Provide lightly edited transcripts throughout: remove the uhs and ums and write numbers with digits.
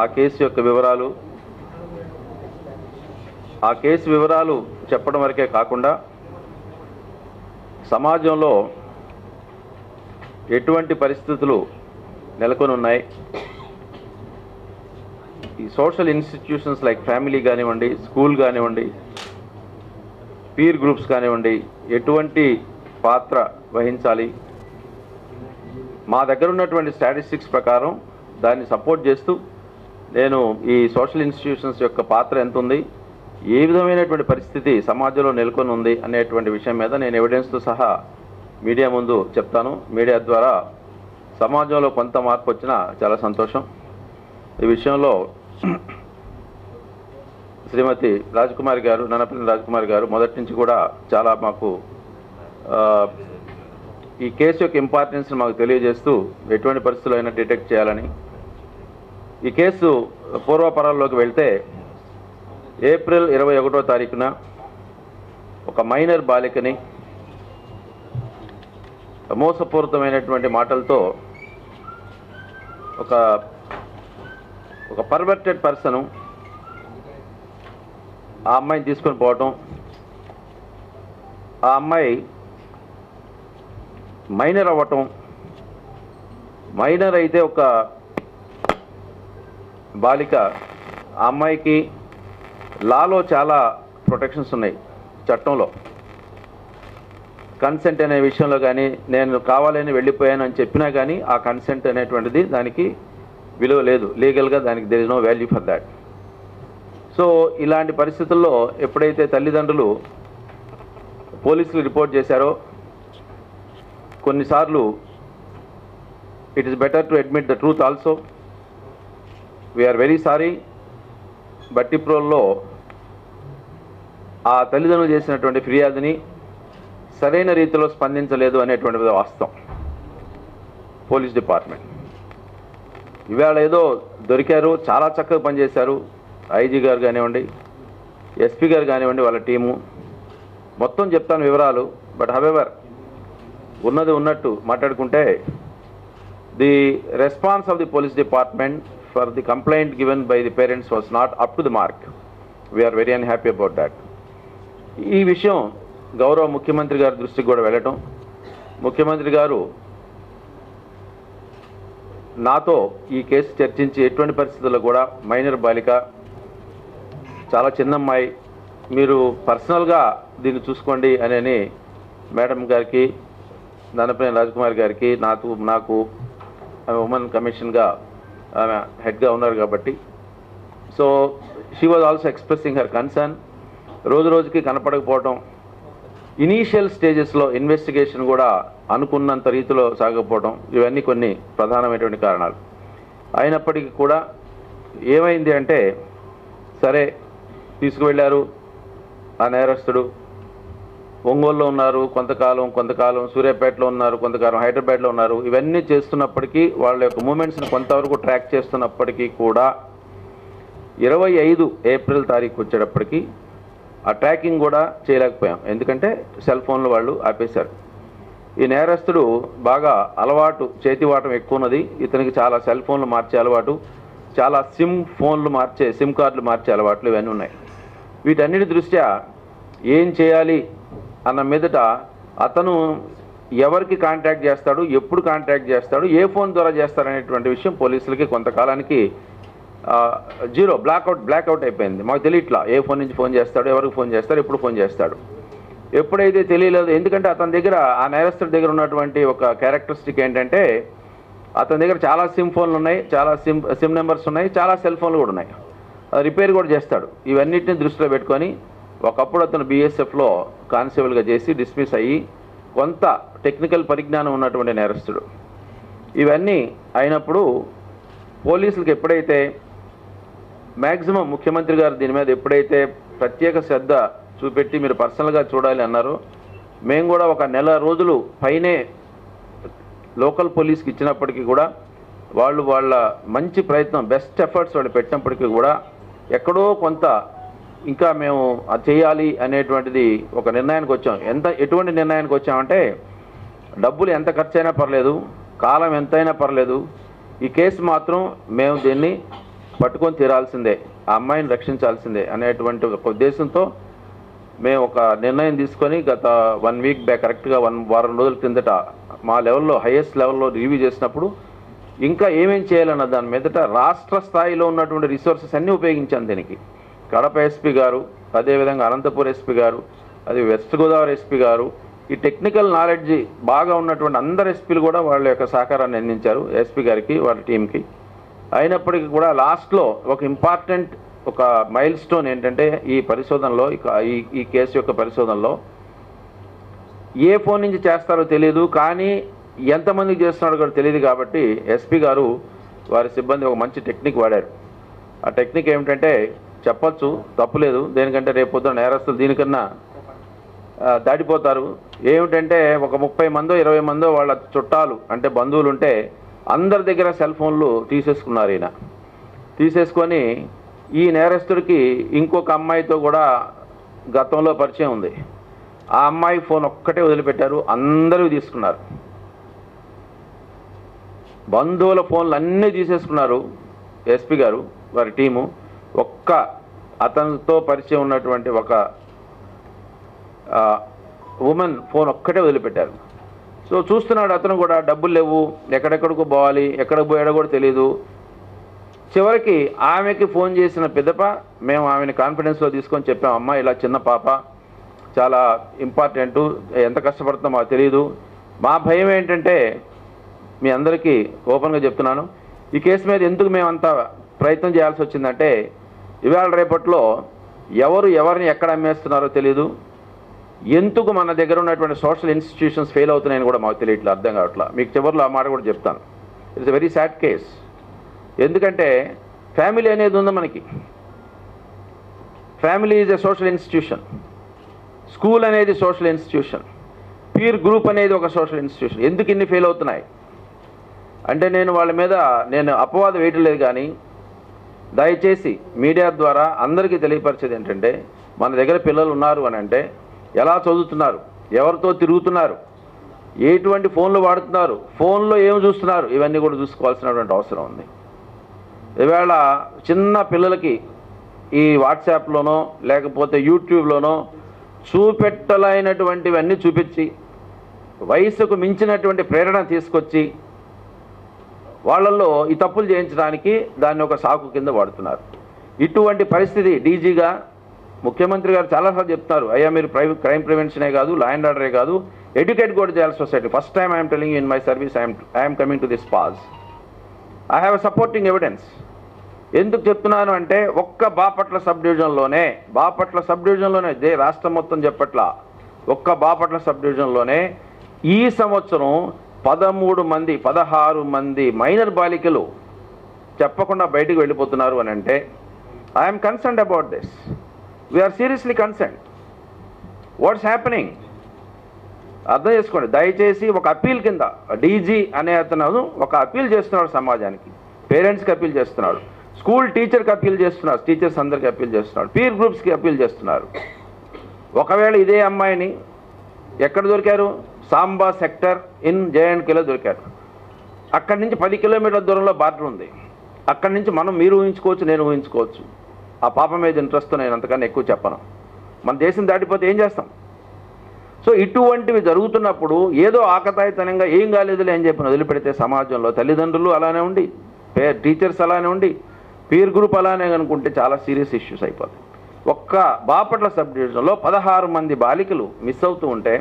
ఆ కేసు యొక్క వివరాలు, ఆ కేసు వివరాలు చెప్పడం వరకే కాకుండా సమాజంలో ఎటువంటి పరిస్థితులు నెలకొని ఉన్నాయి, ఈ సోషల్ ఇన్స్టిట్యూషన్స్ లైక్ ఫ్యామిలీ కానివ్వండి, స్కూల్ కానివ్వండి, పీర్ గ్రూప్స్ కానివ్వండి, ఎటువంటి పాత్ర వహించాలి, మా దగ్గర ఉన్నటువంటి స్టాటిస్టిక్స్ ప్రకారం దాన్ని సపోర్ట్ చేస్తూ నేను ఈ సోషల్ ఇన్స్టిట్యూషన్స్ యొక్క పాత్ర ఎంత ఉంది, ఏ విధమైనటువంటి పరిస్థితి సమాజంలో నెలకొని ఉంది అనేటువంటి విషయం మీద నేను ఎవిడెన్స్తో సహా మీడియా ముందు చెప్తాను. మీడియా ద్వారా సమాజంలో కొంత మార్పు వచ్చినా చాలా సంతోషం. ఈ విషయంలో శ్రీమతి రాజకుమారి గారు, నన్నపల్లి రాజకుమారి గారు మొదటి నుంచి కూడా చాలా మాకు ఈ కేసు యొక్క ఇంపార్టెన్స్ని మాకు తెలియజేస్తూ ఎటువంటి పరిస్థితుల్లో అయినా డిటెక్ట్ చేయాలని. ఈ కేసు పూర్వపరాల్లోకి వెళ్తే ఏప్రిల్ 21వ తారీఖున ఒక మైనర్ బాలికని మోసపూరితమైనటువంటి మాటలతో ఒక పర్వర్టెడ్ పర్సన్ ఆ అమ్మాయిని తీసుకొని పోవటం, ఆ అమ్మాయి మైనర్ అవ్వటం, మైనర్ అయితే ఒక బాలిక, ఆ అమ్మాయికి లాలో చాలా ప్రొటెక్షన్స్ ఉన్నాయి చట్టంలో. కన్సెంట్ అనే విషయంలో కానీ నేను కావాలని వెళ్ళిపోయాను అని చెప్పినా కానీ ఆ కన్సెంట్ అనేటువంటిది దానికి విలువ లేదు, లీగల్గా దానికి there is no value for that. So ఇలాంటి పరిస్థితుల్లో ఎప్పుడైతే తల్లిదండ్రులు పోలీసులు రిపోర్ట్ చేశారో, కొన్నిసార్లు it is better to admit the truth also. We're very sorry. బట్టిప్రోల్లో ఆ తల్లిదండ్రులు చేసినటువంటి ఫిర్యాదుని సరైన రీతిలో స్పందించలేదు అనేటువంటిది వాస్తవం. పోలీస్ డిపార్ట్మెంట్ ఇవాళ ఏదో దొరికారు, చాలా చక్కగా పనిచేశారు. ఐజీ గారు కానివ్వండి, ఎస్పీ గారు కానివ్వండి, వాళ్ళ టీము మొత్తం చెప్తాను వివరాలు. బట్ హవెవర్ ఉన్నది ఉన్నట్టు మాట్లాడుకుంటే the response of the police department for the complaint given by the parents was not up to the mark. We are very unhappy about that. ఈ విషయం గౌరవ ముఖ్యమంత్రి గారి దృష్టికి కూడా వెళ్ళటం, ముఖ్యమంత్రి గారు నాతో ఈ కేసు చర్చించి ఎటువంటి పరిస్థితుల్లో కూడా మైనర్ బాలిక, చాలా చిన్నమ్మాయి, మీరు పర్సనల్గా దీన్ని చూసుకోండి అని మేడం గారికి, నన్నపల్లి రాజకుమారి గారికి, నాకు ఆమె ఉమెన్ కమిషన్గా ఆమె హెడ్గా ఉన్నారు కాబట్టి, so she was also expressing her concern. రోజు రోజుకి కనపడకపోవటం, ఇనీషియల్ స్టేజెస్లో ఇన్వెస్టిగేషన్ కూడా అనుకున్నంత రీతిలో సాగకపోవడం, ఇవన్నీ కొన్ని ప్రధానమైనటువంటి కారణాలు. అయినప్పటికీ కూడా ఏమైంది అంటే, సరే తీసుకువెళ్ళారు, ఆ నేరస్తుడు ఒంగోలులో ఉన్నారు కొంతకాలం సూర్యాపేటలో ఉన్నారు, కొంతకాలం హైదరాబాద్లో ఉన్నారు. ఇవన్నీ చేస్తున్నప్పటికీ, వాళ్ళ యొక్క మూమెంట్స్ని కొంతవరకు ట్రాక్ చేస్తున్నప్పటికీ కూడా 25 ఏప్రిల్ తారీఖు వచ్చేటప్పటికి ఆ ట్రాకింగ్ కూడా చేయలేకపోయాం. ఎందుకంటే సెల్ ఫోన్లు వాళ్ళు ఆపేశారు. ఈ నేరస్తుడు బాగా అలవాటు, చేతివాటం ఎక్కువ ఉన్నది. ఇతనికి చాలా సెల్ ఫోన్లు మార్చే అలవాటు, చాలా సిమ్ కార్డులు మార్చే అలవాట్లు ఇవన్నీ ఉన్నాయి. వీటన్నిటి దృష్ట్యా ఏం చేయాలి అన్న మీదట అతను ఎవరికి కాంటాక్ట్ చేస్తాడు, ఎప్పుడు కాంటాక్ట్ చేస్తాడు, ఏ ఫోన్ ద్వారా చేస్తారనేటువంటి విషయం పోలీసులకి కొంతకాలానికి జీరో బ్లాక్అవుట్ అయిపోయింది. మాకు తెలియట్లా ఏ ఫోన్ నుంచి ఫోన్ చేస్తాడు, ఎవరికి ఫోన్ చేస్తాడు, ఎప్పుడు ఫోన్ చేస్తాడు. ఎప్పుడైతే తెలియలేదు, ఎందుకంటే అతని దగ్గర, ఆ నేరస్తుడి దగ్గర ఉన్నటువంటి ఒక క్యారెక్టరిస్టిక్ ఏంటంటే, అతని దగ్గర చాలా సిమ్ ఫోన్లు ఉన్నాయి, చాలా సిమ్ నెంబర్స్ ఉన్నాయి, చాలా సెల్ ఫోన్లు కూడా ఉన్నాయి. రిపేర్ కూడా చేస్తాడు. ఇవన్నిటిని దృష్టిలో పెట్టుకొని ఒకప్పుడు అతను బీఎస్ఎఫ్లో కానిస్టేబుల్గా చేసి డిస్మిస్ అయ్యి కొంత టెక్నికల్ పరిజ్ఞానం ఉన్నటువంటి నేరస్తుడు. ఇవన్నీ అయినప్పుడు పోలీసులకు ఎప్పుడైతే మ్యాక్సిమం ముఖ్యమంత్రి గారు దీని మీద ఎప్పుడైతే ప్రత్యేక శ్రద్ధ చూపెట్టి మీరు పర్సనల్గా చూడాలి అన్నారు, మేము కూడా ఒక నెల రోజులు పైనే లోకల్ పోలీస్కి ఇచ్చినప్పటికీ కూడా వాళ్ళు వాళ్ళ మంచి ప్రయత్నం, బెస్ట్ ఎఫర్ట్స్ వాళ్ళు పెట్టినప్పటికీ కూడా ఎక్కడో కొంత ఇంకా మేము అది చేయాలి అనేటువంటిది ఒక నిర్ణయానికి వచ్చాం. ఎటువంటి నిర్ణయానికి వచ్చామంటే, డబ్బులు ఎంత ఖర్చు అయినా పర్లేదు, కాలం ఎంతైనా పర్లేదు, ఈ కేసు మాత్రం మేము దీన్ని పట్టుకొని తీరాల్సిందే, ఆ అమ్మాయిని రక్షించాల్సిందే అనేటువంటి ఒక ఉద్దేశంతో మేము ఒక నిర్ణయం తీసుకొని గత 1 వీక్ బ్యాక్, కరెక్ట్గా 1 వారం రోజుల కిందట మా లెవెల్లో హైయెస్ట్ లెవెల్లో రివ్యూ చేసినప్పుడు ఇంకా ఏమేం చేయాలన్న దాని మీదట రాష్ట్ర స్థాయిలో ఉన్నటువంటి రిసోర్సెస్ అన్నీ ఉపయోగించాను దీనికి. కడప ఎస్పీ గారు, అదేవిధంగా అనంతపూర్ ఎస్పీ గారు, అది వెస్ట్ గోదావరి ఎస్పీ గారు, ఈ టెక్నికల్ నాలెడ్జ్ బాగా ఉన్నటువంటి అందరు ఎస్పీలు కూడా వాళ్ళ యొక్క సహకారాన్ని అందించారు ఎస్పీ గారికి, వాళ్ళ టీంకి. అయినప్పటికీ కూడా లాస్ట్లో ఒక ఇంపార్టెంట్ ఒక మైల్ స్టోన్ ఏంటంటే ఈ పరిశోధనలో, ఈ కేసు యొక్క పరిశోధనలో ఏ ఫోన్ నుంచి చేస్తారో తెలియదు, కానీ ఎంతమందికి చేస్తున్నాడో కూడా తెలియదు. కాబట్టి ఎస్పీ గారు వారి సిబ్బంది ఒక మంచి టెక్నిక్ వాడారు. ఆ టెక్నిక్ ఏమిటంటే చెప్పచ్చు, తప్పులేదు, దేనికంటే రేపు పొద్దున నేరస్తులు దీనికన్నా దాడిపోతారు. ఏమిటంటే ఒక 30 మందో 20 మందో వాళ్ళ చుట్టాలు అంటే బంధువులు ఉంటే అందరి దగ్గర సెల్ ఫోన్లు తీసేసుకున్నారు. ఈయన తీసేసుకొని ఈ నేరస్తుడికి ఇంకొక అమ్మాయితో కూడా గతంలో పరిచయం ఉంది. ఆ అమ్మాయి ఫోన్ ఒక్కటే వదిలిపెట్టారు, అందరూ తీసుకున్నారు. బంధువుల ఫోన్లు అన్నీ తీసేసుకున్నారు ఎస్పీ గారు, వారి టీము. ఒక్క అతనితో పరిచయం ఉన్నటువంటి ఒక ఉమెన్ ఫోన్ ఒక్కటే వదిలిపెట్టారు. సో చూస్తున్నాడు అతను కూడా, డబ్బులు లేవు, ఎక్కడెక్కడికో పోవాలి, ఎక్కడికి పోయాడో కూడా తెలియదు. చివరికి ఆమెకి ఫోన్ చేసిన పిదప మేము ఆమెను కాన్ఫిడెన్స్లో తీసుకొని చెప్పాం, అమ్మ ఇలా చిన్న పాప, చాలా ఇంపార్టెంటు, ఎంత కష్టపడుతుందో మాకు తెలియదు. మా భయం ఏంటంటే మీ అందరికీ ఓపెన్గా చెప్తున్నాను, ఈ కేసు మీద ఎందుకు మేమంత ప్రయత్నం చేయాల్సి వచ్చిందంటే ఇవాళ రేపట్లో ఎవరిని ఎక్కడ అమ్మేస్తున్నారో తెలియదు, ఎందుకు మన దగ్గర ఉన్నటువంటి సోషల్ ఇన్స్టిట్యూషన్స్ ఫెయిల్ అవుతున్నాయని కూడా మాకు తెలియట్లేదు, అర్థం కావట్లా. మీకు చివరిలో ఆ మాట కూడా చెప్తాను. It's a very sad case. ఎందుకంటే ఫ్యామిలీ అనేది ఉంది మనకి. Family is a social institution, school అనేది సోషల్ ఇన్స్టిట్యూషన్, పీర్ గ్రూప్ అనేది ఒక సోషల్ ఇన్స్టిట్యూషన్. ఎందుకు ఇన్ని ఫెయిల్ అవుతున్నాయి అంటే నేను వాళ్ళ మీద అపవాదం వేయటం లేదు, కానీ దయచేసి మీడియా ద్వారా అందరికీ తెలియపరిచేది ఏంటంటే మన దగ్గర పిల్లలు ఉన్నారు అని అంటే ఎలా చదువుతున్నారు, ఎవరితో తిరుగుతున్నారు, ఎటువంటి ఫోన్లు వాడుతున్నారు, ఫోన్లో ఏమి చూస్తున్నారు, ఇవన్నీ కూడా చూసుకోవాల్సినటువంటి అవసరం ఉంది. ఇవాళ చిన్న పిల్లలకి ఈ వాట్సాప్లోనో లేకపోతే యూట్యూబ్లోనో చూపెట్టలేనటువంటివన్నీ చూపించి వయసుకు మించినటువంటి ప్రేరణ తీసుకొచ్చి వాళ్ళల్లో ఈ తప్పులు చేయించడానికి దాన్ని ఒక సాకు కింద వాడుతున్నారు. ఇటువంటి పరిస్థితి డీజీగా ముఖ్యమంత్రి గారు చాలాసార్లు చెప్తున్నారు, అయ్యా మీరు క్రైమ్ ప్రివెన్షనే కాదు, లా అండ్ ఆర్డరే కాదు, ఎడ్యుకేట్ కూడా చేయాలి society. First time I'm telling in my service I'm coming to this pause. I have a supporting evidence. ఎందుకు చెప్తున్నాను అంటే ఒక్క బాపట్ల సబ్ డివిజన్లోనే రాష్ట్రం మొత్తం చెప్పట్లా, ఒక్క బాపట్ల సబ్ డివిజన్లోనే ఈ సంవత్సరం 16 మంది మైనర్ బాలికలు చెప్పకుండా బయటికి వెళ్ళిపోతున్నారు అని అంటే I'm concerned about this. We are seriously concerned. What's happening అర్థం చేసుకోండి. దయచేసి ఒక అప్పీల్ కింద డీజీ అనే అతను ఒక అప్పీల్ చేస్తున్నాడు సమాజానికి, పేరెంట్స్కి అప్పీల్ చేస్తున్నాడు, స్కూల్ టీచర్కి అప్పీల్ చేస్తున్నారు, టీచర్స్ అందరికీ అప్పీల్ చేస్తున్నాడు, పీర్ గ్రూప్స్కి అప్పీల్ చేస్తున్నారు. ఒకవేళ ఇదే అమ్మాయిని ఎక్కడ దొరికారు, సాంబా సెక్టర్ ఇన్ జేఎండ్కేలో దొరికారు. అక్కడి నుంచి 10 కిలోమీటర్ల దూరంలో బార్డర్ ఉంది. అక్కడి నుంచి మీరు ఊహించుకోవచ్చు, నేను ఊహించుకోవచ్చు. ఆ పాప మీద ఇంట్రెస్ట్తో నేను అంతకన్నా ఎక్కువ చెప్పను. మన దేశం దాటిపోతే ఏం చేస్తాం? సో ఇటువంటివి జరుగుతున్నప్పుడు ఏదో ఆకతాయితనంగా ఏం కాలేదులే అని చెప్పి వదిలిపెడితే సమాజంలో తల్లిదండ్రులు అలానే ఉండి, టీచర్స్ అలానే ఉండి, పీర్ గ్రూప్ అలానే అనుకుంటే చాలా సీరియస్ ఇష్యూస్ అయిపోతాయి. ఒక్క బాపట్ల సబ్ డివిజన్లో 16 మంది బాలికలు మిస్ అవుతూ ఉంటే,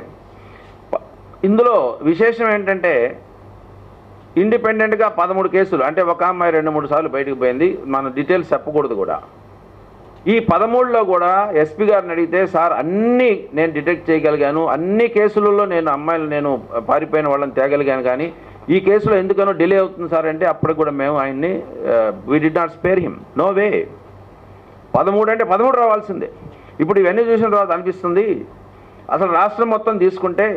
ఇందులో విశేషం ఏంటంటే ఇండిపెండెంట్గా 13 కేసులు, అంటే ఒక అమ్మాయి 2-3 సార్లు బయటకు పోయింది, మన డీటెయిల్స్ చెప్పకూడదు కూడా. ఈ 13లో కూడా ఎస్పీ గారిని అడిగితే, సార్ అన్నీ నేను డిటెక్ట్ చేయగలిగాను, అన్ని కేసులలో నేను పారిపోయిన వాళ్ళని తేగలిగాను, కానీ ఈ కేసులో ఎందుకనో డిలే అవుతుంది సార్ అంటే అప్పటికి కూడా మేము ఆయన్ని we did not spare him, no way. 13 అంటే 13 రావాల్సిందే. ఇప్పుడు ఇవన్నీ చూసిన తర్వాత అనిపిస్తుంది అసలు రాష్ట్రం మొత్తం తీసుకుంటే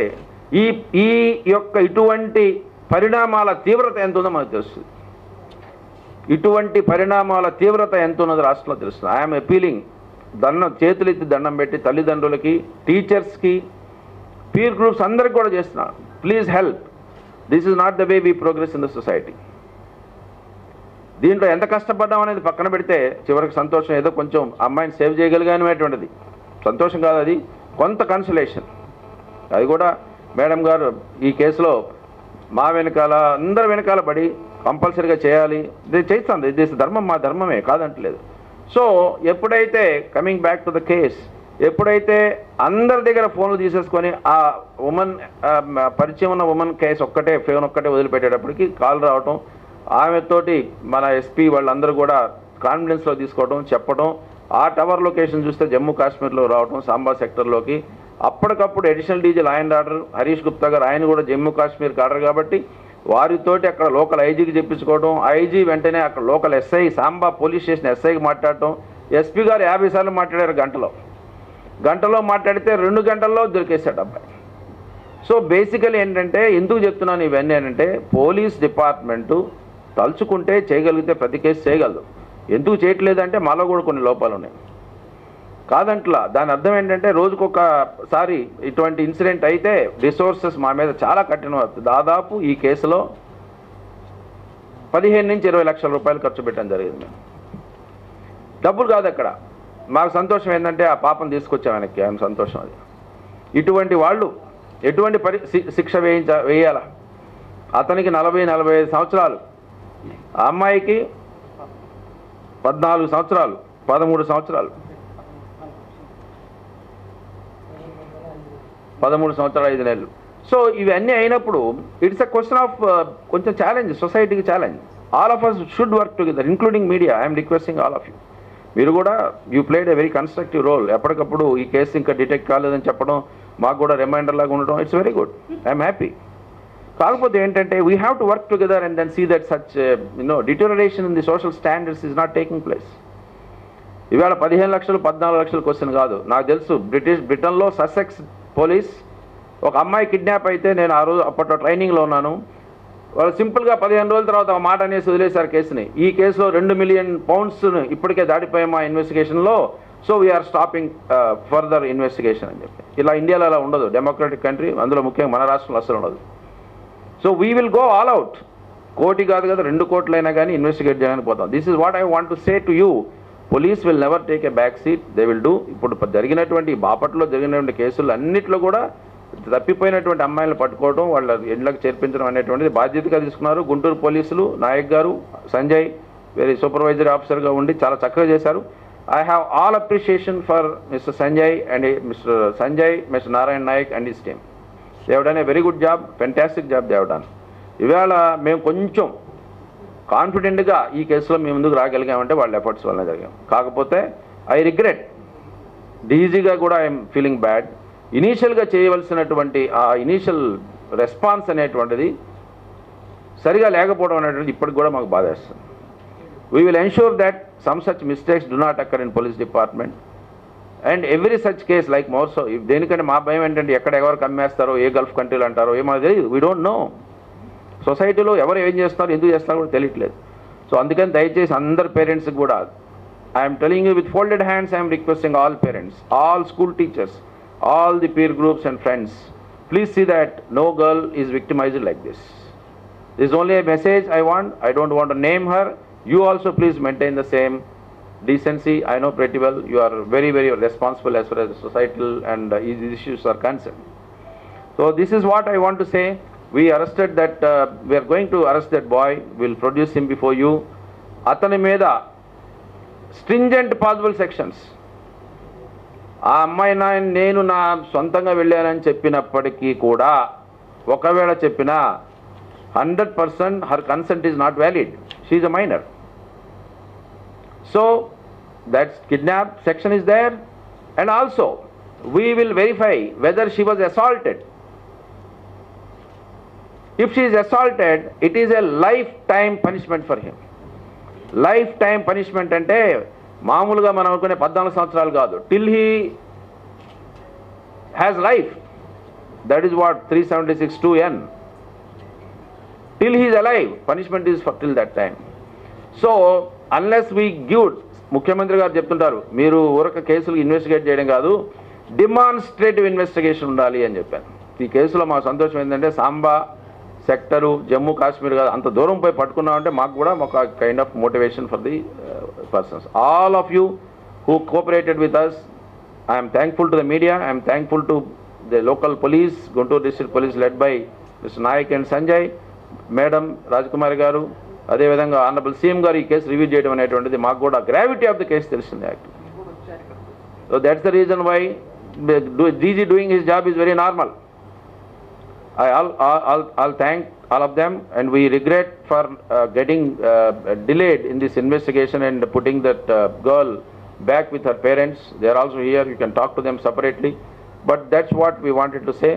ఈ యొక్క ఇటువంటి పరిణామాల తీవ్రత ఎంత ఉందో మనకు తెలుస్తుంది. ఇటువంటి పరిణామాల తీవ్రత ఎంత ఉన్నదో రాష్ట్రంలో తెలుస్తుంది. ఐఎమ్ అపీలింగ్, చేతులెత్తి దండం పెట్టి తల్లిదండ్రులకి, టీచర్స్కి, పీర్ గ్రూప్స్ అందరికి కూడా చేస్తున్నాను, please help. This is not the way we progress in the society. దీంట్లో ఎంత కష్టపడ్డాం అనేది పక్కన పెడితే చివరికి సంతోషం, ఏదో కొంచెం అమ్మాయిని సేవ్ చేయగలిగానటువంటిది సంతోషం కాదు, అది కొంత కన్సలేషన్. అది కూడా మేడం గారు ఈ కేసులో మా వెనకాల అందరి వెనకాల పడి కంపల్సరీగా చేయాలి, ఇది చేస్తాను, ఇది ధర్మం, మా ధర్మమే కాదంటలేదు. సో ఎప్పుడైతే coming back to the case, ఎప్పుడైతే అందరి దగ్గర ఫోన్లు తీసేసుకొని ఆ ఉమెన్ పరిచయం ఉన్న ఉమెన్ కేసు ఒక్కటే ఫోన్ ఒక్కటే వదిలిపెట్టేటప్పటికి కాల్ రావటం, ఆమెతోటి మన ఎస్పీ వాళ్ళందరూ కూడా కాన్ఫిడెన్స్లో తీసుకోవడం, చెప్పడం, ఆ టవర్ లొకేషన్ చూస్తే జమ్మూ కాశ్మీర్లో రావడం, సాంబా సెక్టర్లోకి అప్పటికప్పుడు additional DG law and order Harish Gupta గారు, ఆయన కూడా జమ్మూ కాశ్మీర్కి ఆర్డర్ కాబట్టి వారితోటి అక్కడ లోకల్ ఐజీకి చెప్పించుకోవడం, ఐజీ వెంటనే అక్కడ local SI Samba police station ఎస్ఐకి మాట్లాడటం, ఎస్పీ గారు 50 సార్లు మాట్లాడారు గంటలో మాట్లాడితే 2 గంటల్లో దొరికేశాడు అబ్బాయి. సో బేసికలీ ఏంటంటే, ఎందుకు చెప్తున్నాను ఇవన్నీ అంటే, పోలీస్ డిపార్ట్మెంటు తలుచుకుంటే చేయగలిగితే ప్రతి కేసు చేయగలదు. ఎందుకు చేయట్లేదంటే మాలో కూడా కొన్ని లోపాలు ఉన్నాయి కాదంట్లా. దాని అర్థం ఏంటంటే, రోజుకొకసారి ఇటువంటి ఇన్సిడెంట్ అయితే రిసోర్సెస్ మా మీద చాలా కఠినం అవుతుంది. దాదాపు ఈ కేసులో 15 నుంచి 20 లక్షల రూపాయలు ఖర్చు పెట్టడం జరిగింది. డబ్బులు కాదు అక్కడ. మాకు సంతోషం ఏంటంటే ఆ పాపను తీసుకొచ్చాం వెనక్కి, ఆయన సంతోషం అది. ఇటువంటి వాళ్ళు ఎటువంటి శిక్ష వేయాలా? అతనికి 40-45 సంవత్సరాలు, ఆ అమ్మాయికి 14 సంవత్సరాలు, 13 సంవత్సరాలు, 13 సంవత్సరాలు 5 నెలలు. సో ఇవన్నీ అయినప్పుడు ఇట్స్ అ క్వశ్చన్ ఆఫ్ కొంచెం ఛాలెంజ్, సొసైటీకి challenge. All of us should work together, including media. I'm requesting all of you. మీరు కూడా you played a very constructive role. ఎప్పటికప్పుడు ఈ కేసు ఇంకా డిటెక్ట్ కాలేదని చెప్పడం, మాకు కూడా రిమైండర్ లాగా ఉండడం, it's very good. I'm happy. కాకపోతే ఏంటంటే, we have to work together and then see that such deterioration in the social standards is not taking place. ఇవాళ 15 లక్షలు 14 లక్షల క్వశ్చన్ కాదు. నాకు తెలుసు బ్రిటన్లో ససెక్స్ పోలీస్ ఒక అమ్మాయి కిడ్నాప్ అయితే, నేను ఆ రోజు అప్పట్లో ట్రైనింగ్లో ఉన్నాను, వాళ్ళు సింపుల్గా 15 రోజుల తర్వాత ఒక మాట అనేసి వదిలేశారు కేసుని. ఈ కేసులో 2 మిలియన్ పౌండ్స్ను ఇప్పటికే దాటిపోయాం ఆ ఇన్వెస్టిగేషన్లో, so we are stopping further investigation అని చెప్పి. ఇలా ఇండియాలో అలా ఉండదు, డెమోక్రటిక్ కంట్రీ, అందులో ముఖ్యంగా మన రాష్ట్రంలో అసలు ఉండదు. So we will go all out. కోటి కాదు కదా, 2 కోట్లైనా కానీ ఇన్వెస్టిగేట్ చేయడానికి పోతాం. This is what I want to say to you. Police will never take a back seat, they will do. ఇప్పుడు జరిగినటువంటి బాపట్లో జరిగినటువంటి కేసులు అన్నింటిలో కూడా తప్పిపోయినటువంటి అమ్మాయిలను పట్టుకోవడం, వాళ్ళ ఇండ్లకు చేర్పించడం అనేటువంటిది బాధ్యతగా తీసుకున్నారు. గుంటూరు పోలీసులు నాయక్ గారు, సంజయ్ వెరీ సూపర్వైజరీ ఆఫీసర్గా ఉండి చాలా చక్కగా చేశారు. I have all appreciation for mister Sanjay and mister Narayana Nayak and his team. They have done a very good job, fantastic job they have done. ఇవాళ మేము కొంచెం కాన్ఫిడెంట్గా ఈ కేసులో మేము ముందుకు రాగలిగామంటే వాళ్ళ ఎఫర్ట్స్ వల్లనే జరిగాం. కాకపోతే ఐ రిగ్రెట్, డీజీగా కూడా ఐఎమ్ ఫీలింగ్ బ్యాడ్. ఇనీషియల్గా చేయవలసినటువంటి ఆ ఇనీషియల్ రెస్పాన్స్ అనేటువంటిది సరిగా లేకపోవడం అనేటువంటిది ఇప్పటికి కూడా మాకు బాధేస్తుంది. We will ensure that some such mistakes do not occur in police department and every such case like more so. దేనికంటే మా భయం ఏంటంటే, ఎక్కడ ఎవరు కమ్మేస్తారో, ఏ గల్ఫ్ కంట్రీలు అంటారో ఏమో తెలియదు. We don't know. సొసైటీలో ఎవరు ఏం చేస్తారో, ఎందుకు చేస్తారో కూడా తెలియట్లేదు. సో అందుకని దయచేసి అందరు పేరెంట్స్కి కూడా I'm telling you with folded hands, I'm requesting all parents, all school teachers, all the peer groups and friends, please see that no girl is victimized like this. This is only a message I want. I don't want to name her. You also please maintain the same decency. I know pretty well you are very, very responsible as far as societal and these issues are concerned. So this is what I want to say. We arrested that, we are going to arrest that boy. We will produce him before you. Atani Meda, stringent possible sections. ఆ అమ్మాయి నేను నా సొంతంగా వెళ్ళానని చెప్పినప్పటికీ కూడా ఒకవేళ చెప్పినా 100% her consent is not valid. She is a minor. So that kidnap section is there, and also we will verify whether she was assaulted. If she is assaulted, it is a lifetime punishment for him. Lifetime punishment ante మామూలుగా మనం అనుకునే 14 సంవత్సరాలు కాదు, till he has life. That is what 376(2)(n). Till he is alive, punishment is for till that time. So unless we give, ముఖ్యమంత్రి గారు చెప్తుంటారు మీరు ఊరక కేసులు ఇన్వెస్టిగేట్ చేయడం కాదు, డిమాన్స్ట్రేటివ్ ఇన్వెస్టిగేషన్ ఉండాలి అని చెప్పాను. ఈ కేసులో మా సంతోషం ఏంటంటే సాంబా సెక్టరు జమ్మూ కాశ్మీర్ కాదు, అంత దూరం పోయి పట్టుకున్నామంటే మాకు కూడా ఒక kind of motivation for the persons. All of you who cooperated with us, I am thankful to the media, I am thankful to the local police, Guntur district police led by Mr. Naik and Sanjay, Madam Rajkumari garu, అదే విధంగా honourable CM గారు ఈ case review చేయడం అనేటువంటిది మాకు కూడా gravity of the case తెలిసింది act. So that's the reason why DG doing his job is very normal. I'll thank all of them, and we regret for getting delayed in this investigation and putting that girl back with her parents. They are also here, you can talk to them separately, but that's what we wanted to say.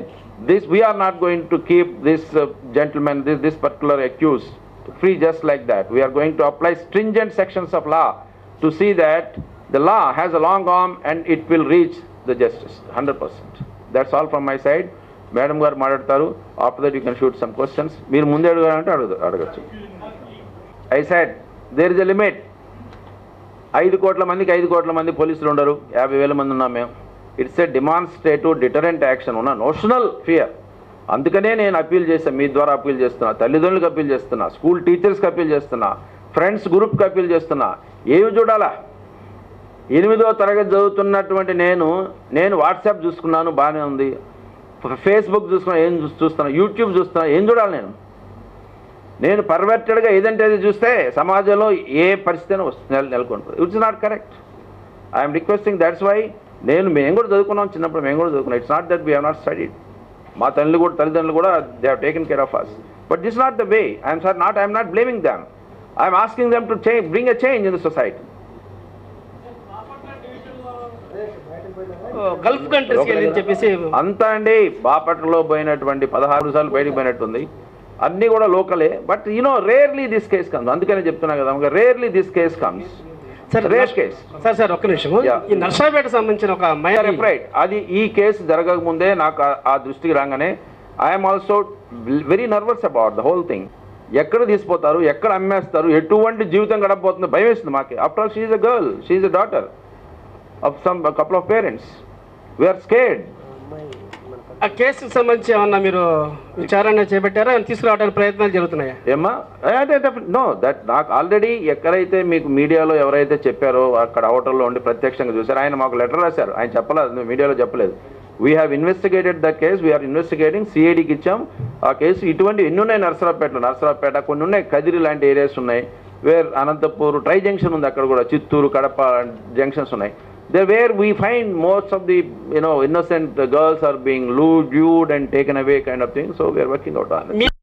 We are not going to keep this gentleman, this particular accused free just like that. We are going to apply stringent sections of law to see that the law has a long arm and it will reach the justice 100%. That's all from my side. Madam garu maadadtaru, after that you can shoot some questions. Meer munde adugarante adagachu. I said there is a limit. 5 కోట్ల మందికి 5 కోట్ల మంది పోలీసులు ఉండరు, 50,000 మంది ఉన్నాం మేము. It's a demonstrative deterrent action ఉన్న నోషనల్ ఫియర్. అందుకనే నేను అప్పీల్ చేశాను, మీ ద్వారా అప్పీల్ చేస్తున్నా, తల్లిదండ్రులకు అప్పీల్ చేస్తున్నా, స్కూల్ టీచర్స్కి అప్పీల్ చేస్తున్నా, ఫ్రెండ్స్ గ్రూప్కి అప్పీల్ చేస్తున్నా. ఏమి చూడాలా? 8వ తరగతి చదువుతున్నటువంటి నేను వాట్సాప్ చూసుకున్నాను, బాగానే ఉంది. ఫేస్బుక్ చూసుకున్నా, ఏం చూస్తున్నా, యూట్యూబ్ చూస్తున్నా, ఏం చూడాలి? నేను పర్వర్టెడ్గా ఏదంటే అది చూస్తే సమాజంలో ఏ పరిస్థితి నెలకొంటుంది. It's not correct. I'm requesting, that's why మేము కూడా చదువుకున్నాం, చిన్నప్పుడు మేము కూడా చదువుకున్నాం. It's not that we have not studied. మా తల్లిదండ్రులు కూడా they have taken care of us. But this not the way. I'm not blaming them. I'm asking them to bring a change in the society. Gulf కంట్రీస్కి చెప్పేసి అంతా అండి. బాపట్లలో పోయినటువంటి 16 సార్లు బయటకు పోయినట్టుంది. అన్నీ కూడా లోకలే. But rarely this case comes. అందుకనే చెప్తున్నా కదా, rarely this case comes. Rare case. Sir ఒక్క నిమిషం, ఈ నర్సాపేట సంబంధించిన ఒక రైట్, అది ఈ కేసు జరగక ముందే నాకు ఆ దృష్టికి రాగానే I'm also very nervous about the whole thing. ఎక్కడ తీసిపోతారు, ఎక్కడ అమ్మేస్తారు, ఎటువంటి జీవితం గడపబోతుందో భయం వేస్తుంది మాకే. After all she is a girl, she is a daughter of some couple of parents. We are scared. ఆ కేసుకు సంబంధించి ఏమన్నా మీరు విచారణ చేపట్టారా, తీసుకురావడానికి ప్రయత్నాలు జరుగుతున్నాయా? ఏమా నాకు ఆల్రెడీ ఎక్కడైతే మీకు మీడియాలో ఎవరైతే చెప్పారో అక్కడ హోటల్లో ఉండి ప్రత్యక్షంగా చూశారు. ఆయన మాకు లెటర్ రాశారు, ఆయన చెప్పలేదు, మీడియాలో చెప్పలేదు. We have investigated the case, we are investigating, సిఐడికి ఇచ్చాం ఆ కేసు. ఇటువంటి ఎన్ని ఉన్నాయి నర్సరావుపేట కొన్ని ఉన్నాయి, కదిరి లాంటి ఏరియాస్ ఉన్నాయి, వేర్ అనంతపూర్ ట్రై జంక్షన్ ఉంది, అక్కడ కూడా చిత్తూరు కడప జంక్షన్స్ ఉన్నాయి. There where we find most of the innocent girls are being lewd and taken away kind of thing. So we are working out on it.